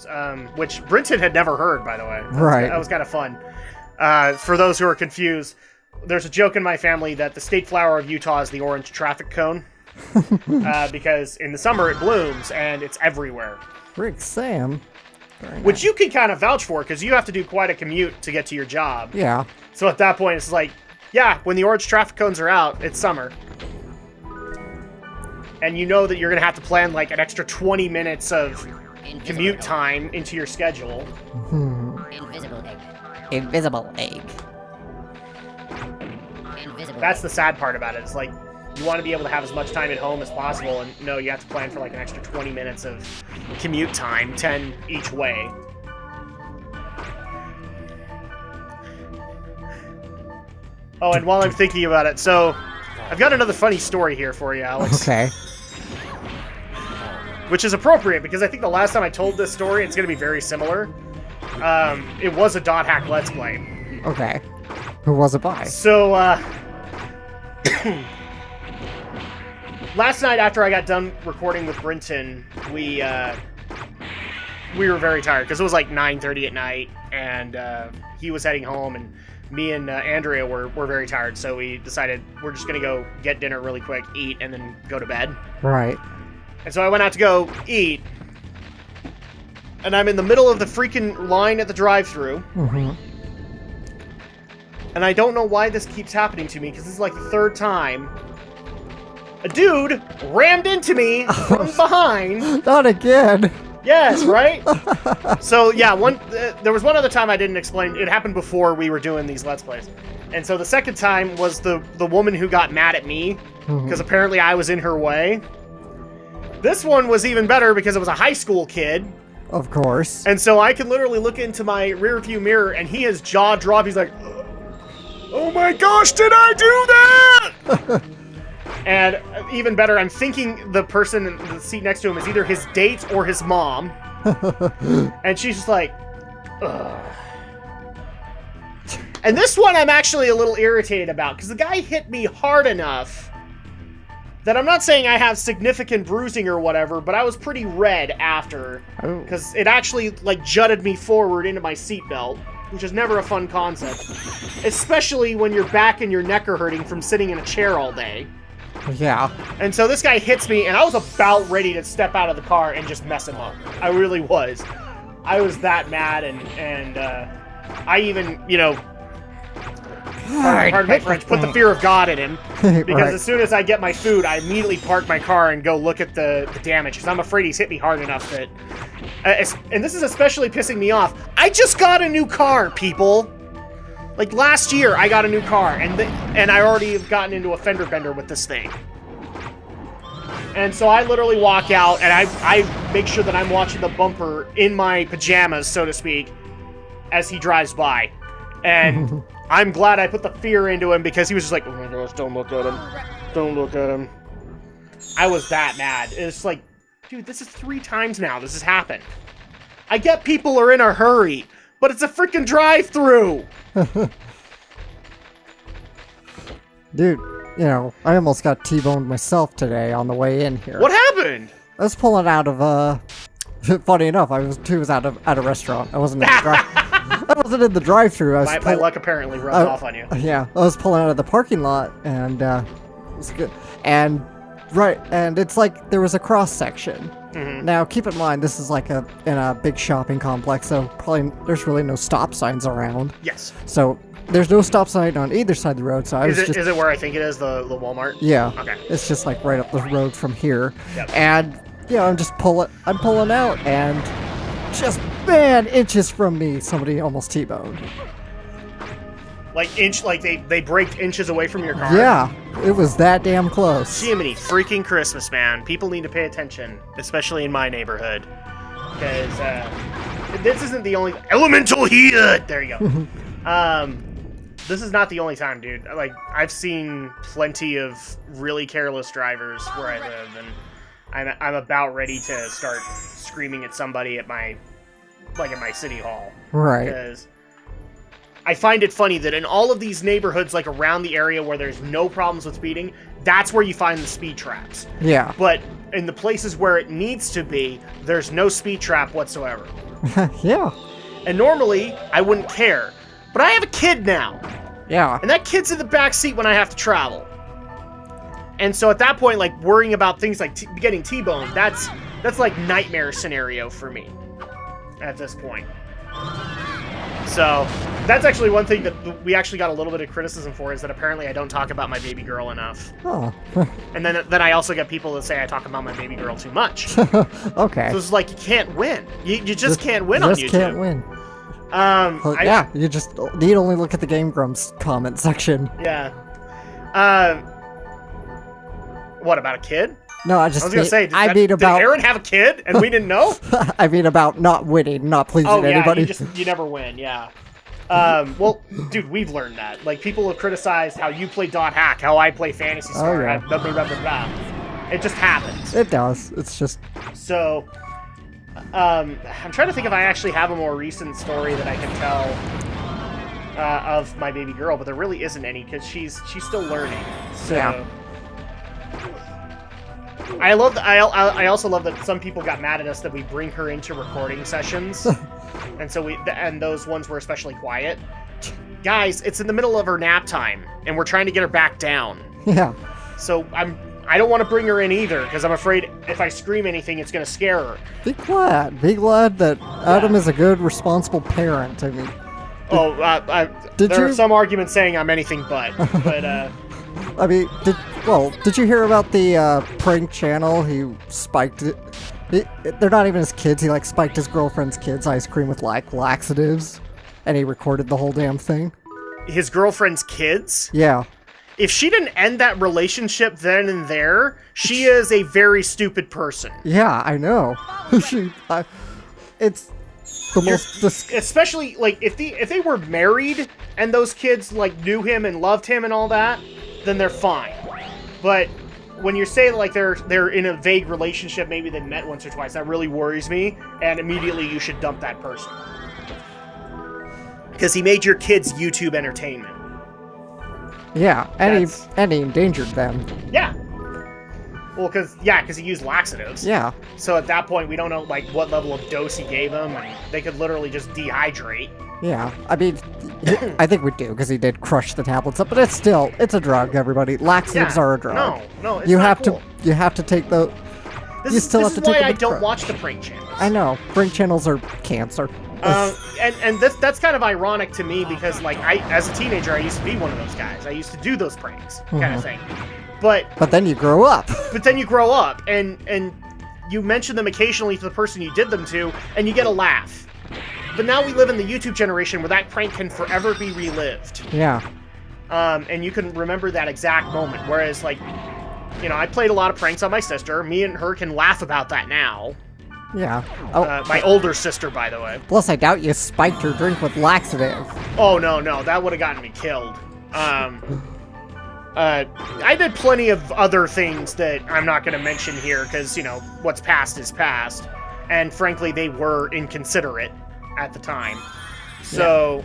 names, which Brinton had never heard, by the way. Right. That was kind of fun. For those who are confused, there's a joke in my family that the state flower of Utah is the orange traffic cone. Because in the summer it blooms and it's everywhere. Rick Sam. Which you can kind of vouch for, because you have to do quite a commute to get to your job. Yeah. So at that point, it's like, yeah, when the orange traffic cones are out, it's summer. And you know that you're going to have to plan like an extra 20 minutes of commute time into your schedule. Invisible egg. Invisible egg. Invisible That's egg. the sad part about it. It's like, you want to be able to have as much time at home as possible, and no, you have to plan for like an extra 20 minutes of commute time, 10 each way. Oh, and while I'm thinking about it, so I've got another funny story here for you, Alex. Okay. Which is appropriate, because I think the last time I told this story, it's going to be very similar. It was a dot hack Let's Play. Okay. Who was it by? So, last night after I got done recording with Brinton, we were very tired, because it was like 9:30 at night, and he was heading home, and me and Andrea were very tired, so we decided we're just going to go get dinner really quick, eat, and then go to bed. Right. And so I went out to go eat, and I'm in the middle of the freaking line at the drive-thru, and I don't know why this keeps happening to me, because this is like the third time. A dude rammed into me from behind. Not again. Yes, right? So, yeah, there was one other time I didn't explain. It happened before we were doing these Let's Plays. And so the second time was the woman who got mad at me, because apparently I was in her way. This one was even better because it was a high school kid. Of course. And so I can literally look into my rearview mirror, and he has jaw dropped. He's like, oh my gosh, did I do that? And even better, I'm thinking the person in the seat next to him is either his date or his mom. And she's just like, ugh. And this one I'm actually a little irritated about, because the guy hit me hard enough that I'm not saying I have significant bruising or whatever, but I was pretty red after, because it actually like jutted me forward into my seatbelt, which is never a fun concept, especially when your back and your neck are hurting from sitting in a chair all day. Yeah. And so this guy hits me, and I was about ready to step out of the car and just mess him up. I really was. I was that mad, and I even, you know, pardon my French, put the fear of God in him. Because Right. as soon as I get my food, I immediately park my car and go look at the damage, because I'm afraid he's hit me hard enough that... and this is especially pissing me off. I just got a new car, people! Like, last year, I got a new car, and I already have gotten into a fender bender with this thing. And so I literally walk out, and I make sure that I'm watching the bumper in my pajamas, so to speak, as he drives by. And I'm glad I put the fear into him, because he was just like, oh my gosh, don't look at him. Don't look at him. I was that mad. It's like, dude, this is 3 times now this has happened. I get people are in a hurry, but it's a freaking drive-thru. Dude, you know, I almost got T-boned myself today on the way in here. What happened? I was pulling out of, funny enough, I was at a restaurant. I wasn't in the drive-thru. My luck apparently rubbed off on you. Yeah, I was pulling out of the parking lot, and, it was good. And, right, and it's like there was a cross-section. Now, keep in mind, this is like in a big shopping complex, so probably there's really no stop signs around. Yes. So there's no stop sign on either side of the road. So Is it where I think it is, the Walmart? Yeah. Okay. It's just like right up the road from here. Yep. And yeah, I'm pulling out, and just inches from me, somebody almost T-boned. Like they braked inches away from your car? Yeah, it was that damn close. Jiminy freaking Christmas, man. People need to pay attention, especially in my neighborhood. Because, this isn't the only... Elemental heat! There you go. This is not the only time, dude. Like, I've seen plenty of really careless drivers where I live, and I'm about ready to start screaming at somebody at my city hall. Right. Because I find it funny that in all of these neighborhoods, like around the area where there's no problems with speeding, that's where you find the speed traps. Yeah. But in the places where it needs to be, there's no speed trap whatsoever. Yeah. And normally, I wouldn't care. But I have a kid now. Yeah. And that kid's in the back seat when I have to travel. And so at that point, like, worrying about things like getting T-boned, that's like nightmare scenario for me at this point. So that's actually one thing that we actually got a little bit of criticism for, is that apparently I don't talk about my baby girl enough. Oh. And then I also get people that say I talk about my baby girl too much. Okay. So it's like, you can't win. You just can't win on YouTube. Just can't win. Yeah, you just need only look at the Game Grumps comment section. Yeah. What, about a kid? No, I was gonna say, did Aaron have a kid and we didn't know? I mean about not winning, not pleasing anybody. You never win, yeah. Well, dude, we've learned that. Like, people have criticized how you play .hack, how I play Phantasy Star, yeah. blah, blah, blah, blah, blah. It just happens. It does. It's just... So, I'm trying to think if I actually have a more recent story that I can tell of my baby girl, but there really isn't any, because she's still learning. So... Yeah. I also love that some people got mad at us that we bring her into recording sessions, and those ones were especially quiet. Guys, it's in the middle of her nap time, and we're trying to get her back down. Yeah. So I don't want to bring her in either, because I'm afraid if I scream anything, it's going to scare her. Be glad that Adam is a good, responsible parent. I mean. There are some arguments saying I'm anything but. I mean, did you hear about the prank channel? He spiked it. They're not even his kids. He spiked his girlfriend's kids' ice cream with laxatives, and he recorded the whole damn thing. His girlfriend's kids? Yeah. If she didn't end that relationship then and there, she is a very stupid person. Yeah, I know. It's the most especially if they were married and those kids knew him and loved him and all that, then they're fine. But when you say they're in a vague relationship, maybe they met once or twice, that really worries me, and immediately you should dump that person. Because he made your kids YouTube entertainment. Yeah, and he endangered them. Yeah. Well, because he used laxatives. Yeah. So at that point, we don't know what level of dose he gave them, and they could literally just dehydrate. Yeah, I mean, I think we do, because he did crush the tablets up, but it's a drug, everybody. Laxatives are a drug. No, it's not cool. You have to take the... This is why I don't watch the prank channels. I know. Prank channels are cancer. And that's kind of ironic to me, because as a teenager, I used to be one of those guys. I used to do those pranks, kind of thing. But then you grow up. But then you grow up, and you mention them occasionally to the person you did them to, and you get a laugh. But now we live in the YouTube generation where that prank can forever be relived. Yeah. And you can remember that exact moment. Whereas, I played a lot of pranks on my sister. Me and her can laugh about that now. Yeah. My older sister, by the way. Plus, I doubt you spiked your drink with laxative. Oh, no. That would have gotten me killed. I did plenty of other things that I'm not going to mention here because, what's past is past. And frankly, they were inconsiderate at the time. So,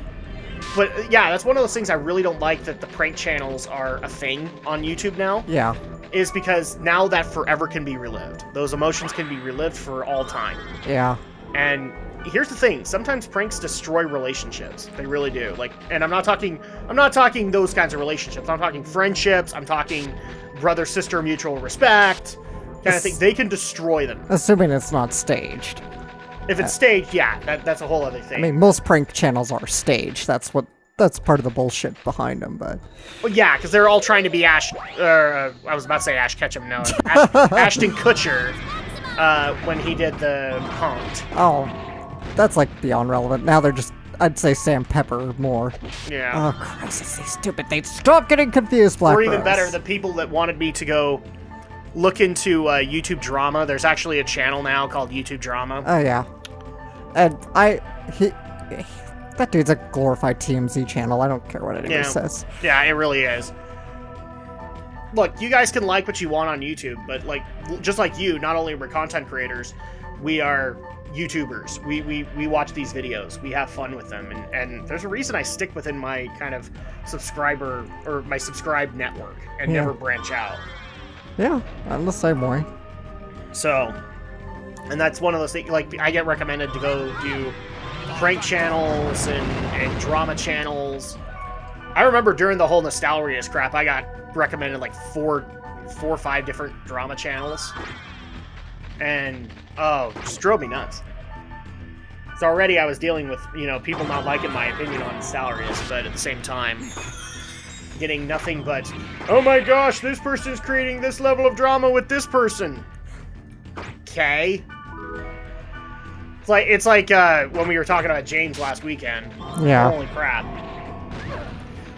but yeah, that's one of those things I really don't like, that the prank channels are a thing on YouTube now. Yeah. Is because now that forever can be relived. Those emotions can be relived for all time. Yeah. And here's the thing, sometimes pranks destroy relationships. They really do. And I'm not talking those kinds of relationships. I'm talking friendships, I'm talking brother-sister mutual respect, kind of thing. They can destroy them. Assuming it's not staged. If it's staged, yeah, that's a whole other thing. I mean, most prank channels are staged. That's part of the bullshit behind them, but... Well, yeah, because they're all trying to be I was about to say Ash Ketchum, no. Ashton Kutcher, when he did the Punk'd. Oh, that's beyond relevant. Now they're just, I'd say Sam Pepper more. Yeah. Oh, Christ, these stupid things. Stop getting confused, Black Or even Rose. better, the people that wanted me to go look into YouTube drama. There's actually a channel now called YouTube Drama. Oh, yeah. And that dude's a glorified TMZ channel. I don't care what anybody says. Yeah, it really is. Look, you guys can like what you want on YouTube, but just like you, not only are we content creators, we are YouTubers. We watch these videos. We have fun with them, and there's a reason I stick within my kind of subscriber or my subscribed network and never branch out. Yeah, I'm the same way. So, And that's one of those things, like, I get recommended to go do prank channels and drama channels. I remember during the whole Nostalrius crap, I got recommended like four or five different drama channels. And, oh, just drove me nuts. So already I was dealing with, you know, people not liking my opinion on Nostalrius, but at the same time, getting nothing but, oh my gosh, this person's creating this level of drama with this person. Okay. It's like when we were talking about James last weekend. Yeah. Holy crap.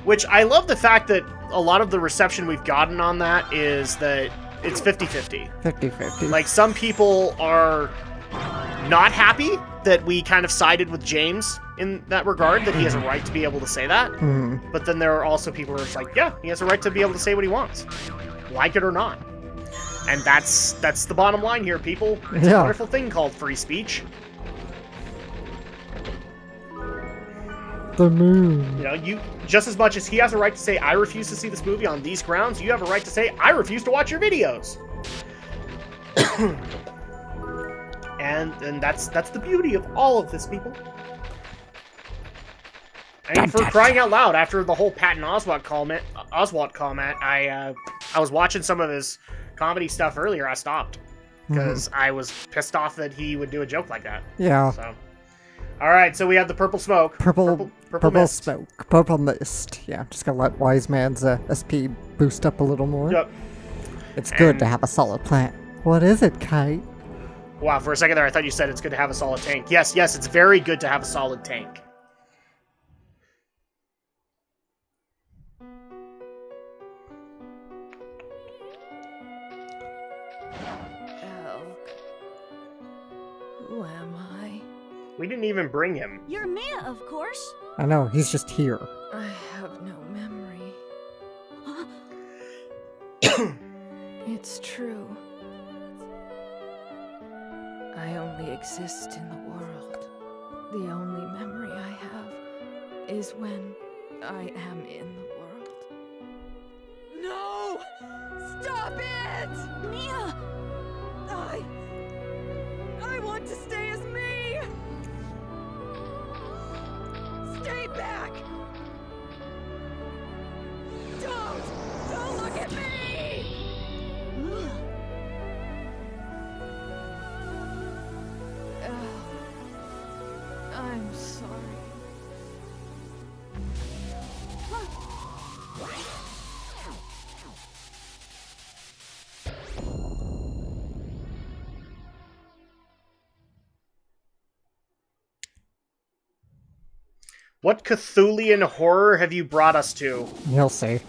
Which I love the fact that a lot of the reception we've gotten on that is that it's 50-50. 50-50. Like, some people are not happy that we kind of sided with James in that regard, that he has a right to be able to say that. Mm-hmm. But then there are also people who are just like, yeah, he has a right to be able to say what he wants. Like it or not. And that's the bottom line here, people. It's a wonderful thing called free speech. The moon. You know, you just as much as he has a right to say, I refuse to see this movie on these grounds, you have a right to say, I refuse to watch your videos. and that's the beauty of all of this, people. And for crying out loud, after the whole Patton Oswalt comment, I was watching some of his comedy stuff earlier. I stopped because I was pissed off that he would do a joke like that. Yeah. So, all right, so we have the purple smoke. Purple mist. smoke. Purple mist. Yeah, just gonna let Wise Man's SP boost up a little more. Yep. It's good to have a solid plant. What is it, Kite? Wow, for a second there, I thought you said it's good to have a solid tank. Yes, it's very good to have a solid tank. Elk. Who am I? We didn't even bring him. You're Mia, of course. I know, he's just here. I have no memory. It's true. I only exist in the world. The only memory I have is when I am in the world. No! Stop it! Mia! I want to stay as me! Stay back! Don't look at me! Mia! I'm sorry. What Cthulhian horror have you brought us to? You'll see.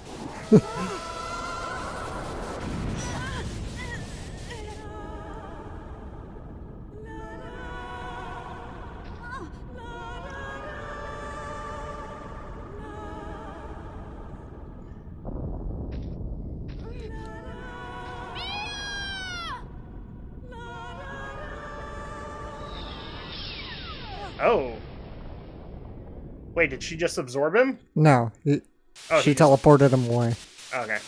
Oh. Wait, did she just absorb him? No, she teleported him away. Okay.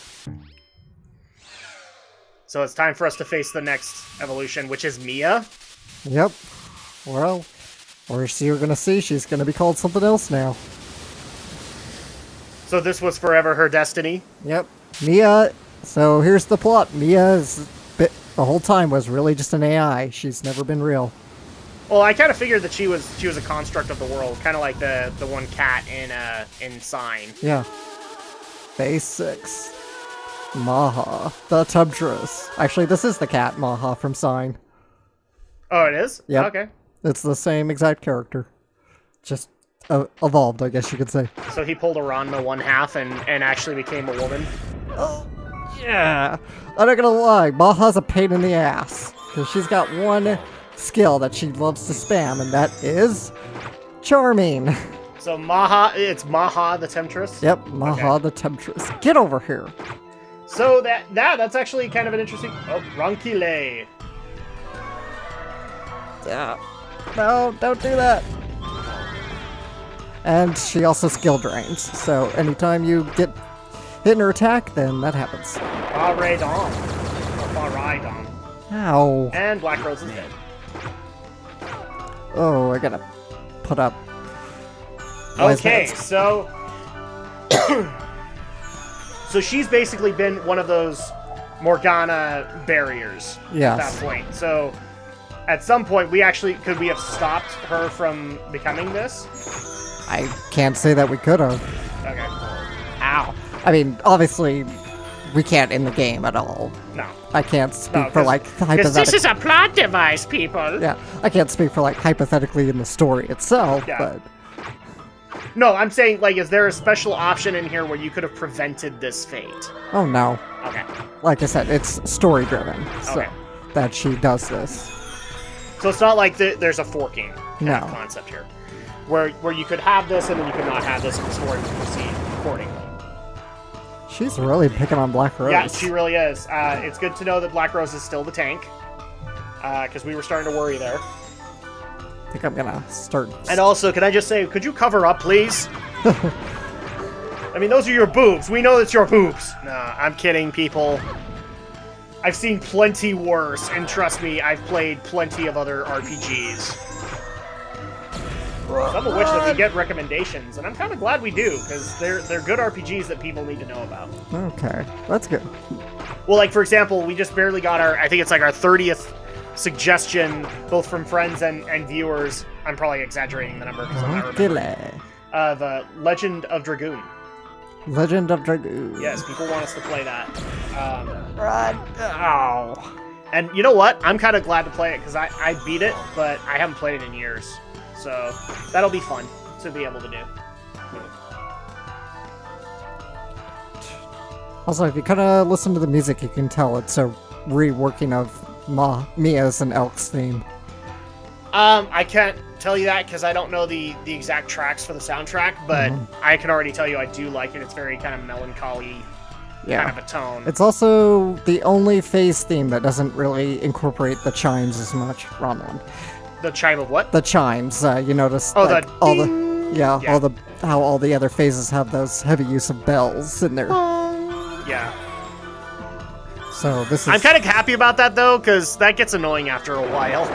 So it's time for us to face the next evolution, which is Mia. Yep. Well, or you're gonna see she's gonna be called something else now. So this was forever her destiny? Yep. Mia, so here's the plot. Mia is, the whole time was really just an AI. She's never been real. Well, I kind of figured that she was a construct of the world, kind of like the one cat in Sign. Yeah. Phase 6. Maha, the Temptress. Actually, this is the cat Maha from Sign. Oh, it is? Yep. Okay. It's the same exact character. Just evolved, I guess you could say. So he pulled a Ranma one half and actually became a woman? Oh, yeah. I'm not gonna lie, Maha's a pain in the ass. Because she's got one skill that she loves to spam, and that is charming. So it's Maha the Temptress? Yep, Maha the Temptress. Get over here. So that's actually kind of an interesting... Oh, Rankile. Yeah. No, don't do that. And she also skill drains, so anytime you get hit in her attack, then that happens. Baradon. Or Baradon. Ow. And Black Rose is dead. Oh, I gotta put up. Why is Okay, that- so so she's basically been one of those Morgana barriers Yes. at that point. So at some point, could we have stopped her from becoming this? I can't say that we could have. Okay. Ow. I mean, obviously, we can't in the game at all. No. I can't speak No, for like Because hypothetically. this is a plot device, people. Yeah, I can't speak for like hypothetically in the story itself, Yeah. but No, I'm saying, like, is there a special option in here where you could have prevented this fate? oh no. Okay. Like I said, it's story driven, so Okay. that she does this. So it's not like there's a forking kind No. of concept here, where you could have this and then you could not have this, and the story would proceed accordingly. She's really picking on Black Rose. Yeah, she really is. It's good to know that Black Rose is still the tank, because we were starting to worry there. I think I'm gonna start. And also, can I just say, could you cover up, please? I mean, those are your boobs. We know it's your boobs. Nah, I'm kidding, people. I've seen plenty worse, and trust me, I've played plenty of other RPGs. Some of which that we get recommendations, and I'm kind of glad we do, because they're good RPGs that people need to know about. Okay, that's good. Well, like, for example, we just barely got I think it's like our 30th suggestion, both from friends and viewers. I'm probably exaggerating the number because I'm not remembering. Of Legend of Dragoon. Legend of Dragoon. Yes, people want us to play that. Oh. And you know what? I'm kind of glad to play it because I beat it, but I haven't played it in years. So that'll be fun to be able to do. Also, if you kind of listen to the music, you can tell it's a reworking of Mia's and Elk's theme. I can't tell you that because I don't know the exact tracks for the soundtrack, but I can already tell you I do like it. It's very kind of melancholy Yeah. kind of a tone. It's also the only phase theme that doesn't really incorporate the chimes as much. Wrong one. The chime of what? The chimes. You notice Oh, like, the all ding! the yeah, Yeah. all the how all the other phases have those heavy use of bells in there. Yeah. So this is. I'm kind of happy about that, though, because that gets annoying after a while.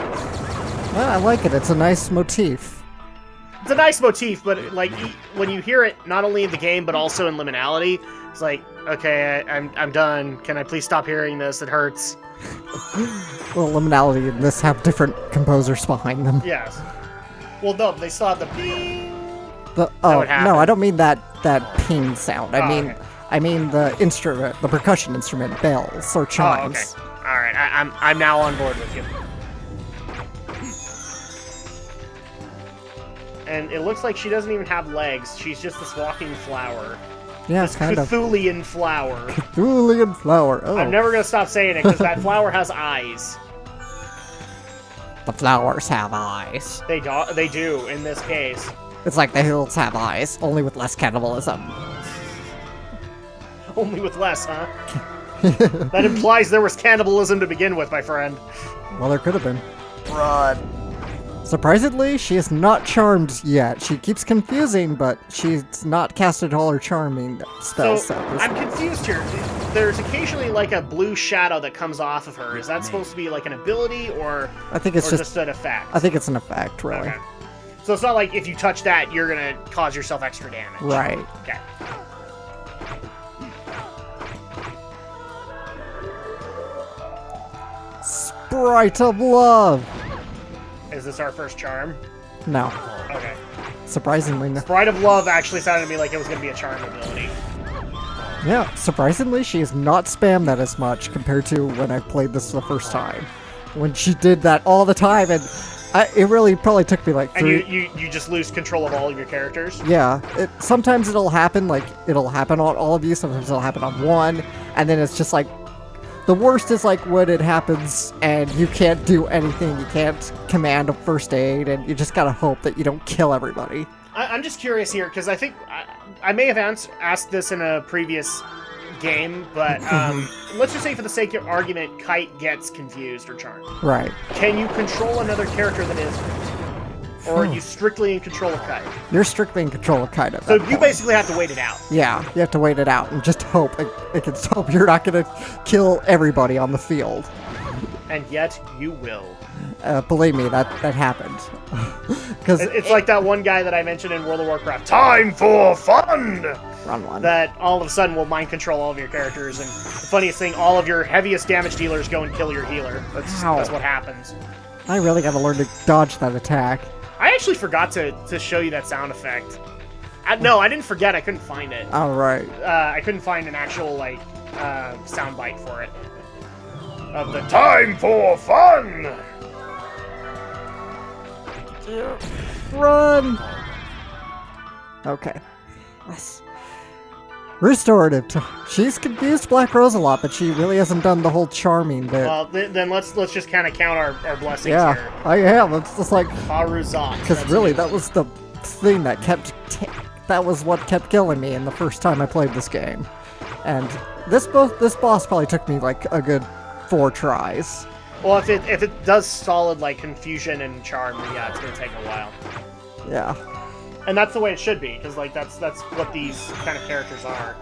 Well, I like it. It's a nice motif. It's a nice motif, but like when you hear it, not only in the game but also in Liminality, it's like, okay, I'm done. Can I please stop hearing this? It hurts. Well, Liminality and this have different composers behind them. Yes. Well, no, they still have the bing. The, would no, happen. I don't mean that ping sound. Oh, I mean, okay. I mean the instrument, the percussion instrument, bells or Oh, okay. chimes. All right, I'm now on board with you. And it looks like she doesn't even have legs. She's just this walking flower. Yeah, This kind of. Cthulian flower. Thulian flower. Oh, I'm never gonna stop saying it because that flower has eyes. the flowers have eyes. They do in this case. It's like the hills have eyes, only with less cannibalism. Only with less, huh? That implies there was cannibalism to begin with, my friend. Well, there could have been. Run. Surprisingly, she is not charmed yet. She keeps confusing, but she's not casted all her charming spells. So, at this I'm confused here. There's occasionally like a blue shadow that comes off of her. Is that supposed to be like an ability or, I think it's or just. an effect? I think it's an effect, really. Okay. So it's not like if you touch that, you're gonna cause yourself extra damage. Right. Okay. Sprite of love. Is this our first charm? No, Okay. surprisingly, no. Sprite of Love actually sounded to me like it was gonna be a charm ability. Yeah, surprisingly, she has not spammed that as much compared to when I played this the first time. When she did that all the time, and it really probably took me like And 3. you just lose control of all of your characters? Yeah, sometimes it'll happen, like, it'll happen on all of you, sometimes it'll happen on one, and then it's just like, the worst is like when it happens and you can't do anything, you can't command a first aid, and you just gotta hope that you don't kill everybody. I'm just curious here, because I think I may have asked this in a previous game, but let's just say for the sake of argument, Kite gets confused or charmed. Right. Can you control another character that isn't? Or are you strictly in control of Kite? You're strictly in control of Kite at So that you point. basically have to wait it out. Yeah, you have to wait it out and just hope it can hope you're not gonna kill everybody on the field. And yet, you will. Believe me, that happened. Because It's like that one guy that I mentioned in World of Warcraft. Time for fun! Run one. That all of a sudden will mind control all of your characters, and the funniest thing, all of your heaviest damage dealers go and kill your healer. That's what happens. I really got to learn to dodge that attack. I actually forgot to show you that sound effect. No, I didn't forget. I couldn't find it. All right. I couldn't find an actual sound bite for it. Of the time for fun. Run. Okay. Yes. Restorative. She's confused Black Rose a lot, but she really hasn't done the whole charming bit. Well, then let's just kind of count our blessings Yeah, here. I am. It's just like Haruzat. because really that was the thing that that was what kept killing me in the first time I played this game, and this boss probably took me like a good 4 tries. Well, if it does solid like confusion and charm, then yeah, it's gonna take a while. Yeah. And that's the way it should be, because like that's what these kind of characters are.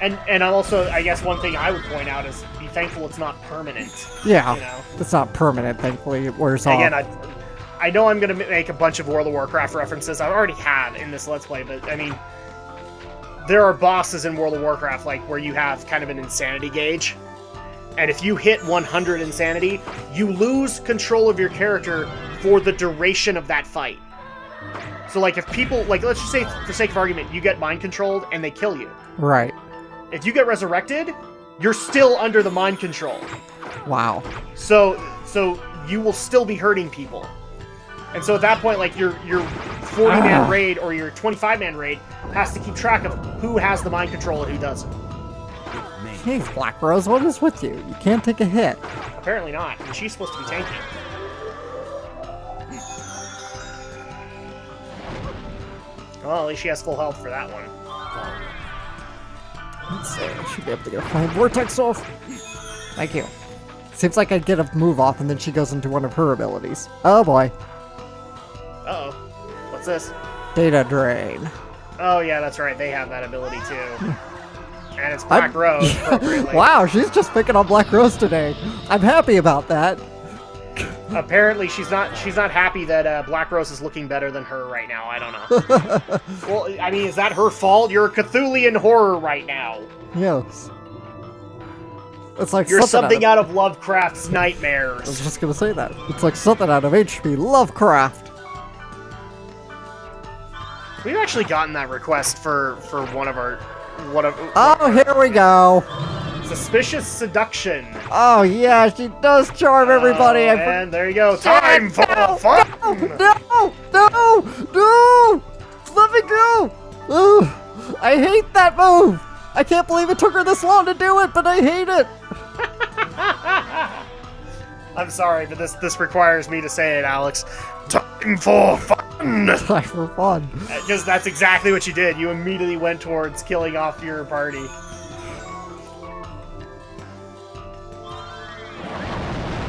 And also, I guess one thing I would point out is be thankful it's not permanent. Yeah. You know? It's not permanent, thankfully. It wears off. Again, I know I'm gonna make a bunch of World of Warcraft references. I already have in this Let's Play, but I mean, there are bosses in World of Warcraft like where you have kind of an insanity gauge. And if you hit 100 insanity, you lose control of your character for the duration of that fight. So, like, if people, like, let's just say, for sake of argument, you get mind controlled and they kill you. Right. If you get resurrected, you're still under the mind control. Wow. So you will still be hurting people. And so at that point, like, your 40-man raid or your 25-man raid has to keep track of who has the mind control and who doesn't. Jeez, Black Rose, what is with you? You can't take a hit. Apparently not, and she's supposed to be tanking. Well, at least she has full health for that one. Let's see, I should be able to get a flying vortex off. Thank you. Seems like I'd get a move off and then she goes into one of her abilities. Oh boy. Uh-oh. What's this? Data drain. Oh yeah, that's right, they have that ability too. And it's Black Rose, appropriately. Wow, she's just picking on Black Rose today. I'm happy about that. Apparently, she's not happy that Black Rose is looking better than her right now. I don't know. Well, I mean, is that her fault? You're a Cthulhian horror right now. Yes. It's like You're something out out of Lovecraft's I was nightmares. just gonna say that. It's like something out of H.P. Lovecraft. We've actually gotten that request for one of our Oh, here we go. Suspicious Seduction. Oh yeah, she does charm everybody. And there you go. Time for fun. No! Let me go! Ugh, I hate that move. I can't believe it took her this long to do it, but I hate it. I'm sorry, but this requires me to say it, Alex. Time for fun. Time for fun. Because that's exactly what you did. You immediately went towards killing off your party.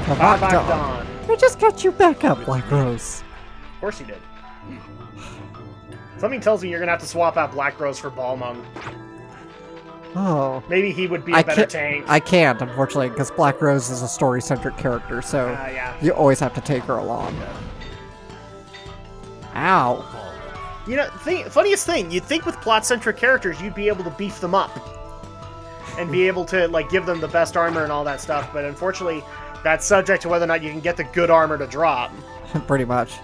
Dawn. I just got you back up, Black Rose. Of course you did. Something tells me you're gonna have to swap out Black Rose for Balmung. Oh. Maybe he would be a better tank. I can't, unfortunately, because Black Rose is a story-centric character, so yeah. you always have to take her along. Ow. You know, funniest thing, you'd think with plot-centric characters, you'd be able to beef them up. And be able to, like, give them the best armor and all that stuff, but unfortunately, that's subject to whether or not you can get the good armor to drop. Pretty much.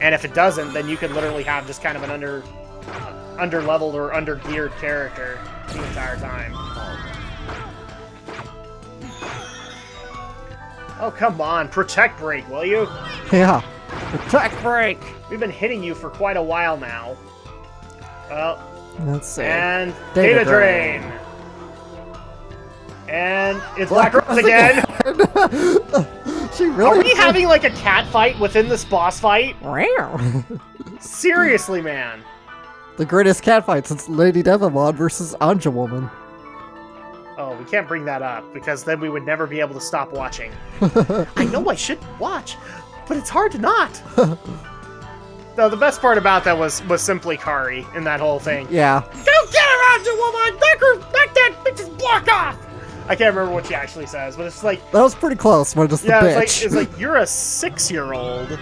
And if it doesn't, then you could literally have just kind of an under-leveled or under-geared character the entire time. Oh, come on. Protect break, will you? Yeah. Protect break! We've been hitting you for quite a while now. Well, let's see. And data drain. And it's Black Rose again. She really. Are we having like a cat fight within this boss fight? Wow. Seriously, man. The greatest cat fight since Lady Devamon versus Anja Woman. Oh, we can't bring that up because then we would never be able to stop watching. I know I should watch, but it's hard to not. No, the best part about that was simply Kari in that whole thing. Yeah. Don't get her, Anja Woman! Knock that bitch's block off! I can't remember what she actually says, but it's like, That was pretty close, but just yeah, the it's bitch. like you're a 6-year-old,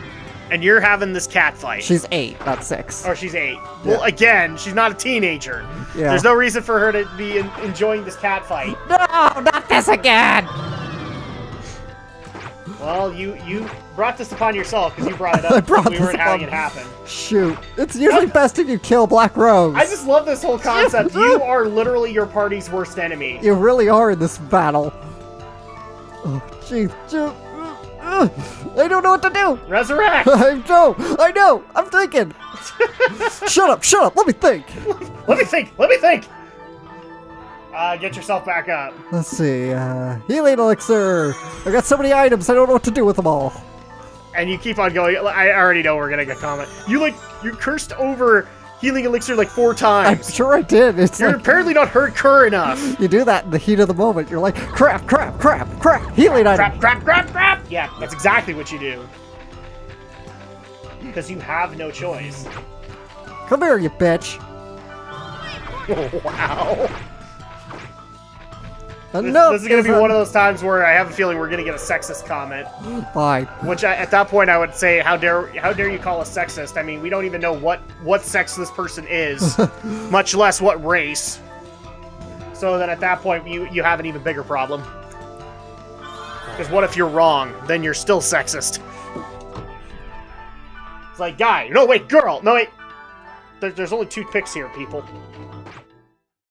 and you're having this cat fight. She's 8, not 6. Or she's 8. Well, again, she's not a teenager. Yeah. There's no reason for her to be enjoying this cat fight. No, not this again! Well, you brought this upon yourself because you brought it I up. brought We this weren't having it upon- happen. Shoot. It's usually best if you kill Black Rose. I just love this whole concept. You are literally your party's worst enemy. You really are in this battle. Oh, jeez. I don't know what to do. Resurrect! I know. I'm thinking. Shut up. Let me think. Let me think! Get yourself back up. Let's see. Healing elixir. I got so many items. I don't know what to do with them all. And you keep on going. I already know we're gonna get comment. You cursed over healing elixir like 4 I'm times. sure I did. It's You're like apparently not hardcore enough. you do that in the heat of the moment. You're like, crap. Healing item. Crap. Yeah, that's exactly what you do. Because you have no choice. Come here, you bitch. Wow. No, This is going to be one of those times where I have a feeling we're going to get a sexist comment. Fine. Which at that point I would say, how dare you call us sexist? I mean, we don't even know what sex this person is, much less what race. So then at that point you have an even bigger problem. Because what if you're wrong? Then you're still sexist. It's like, guy. No, wait, girl. No, wait. There's only 2 picks here, people.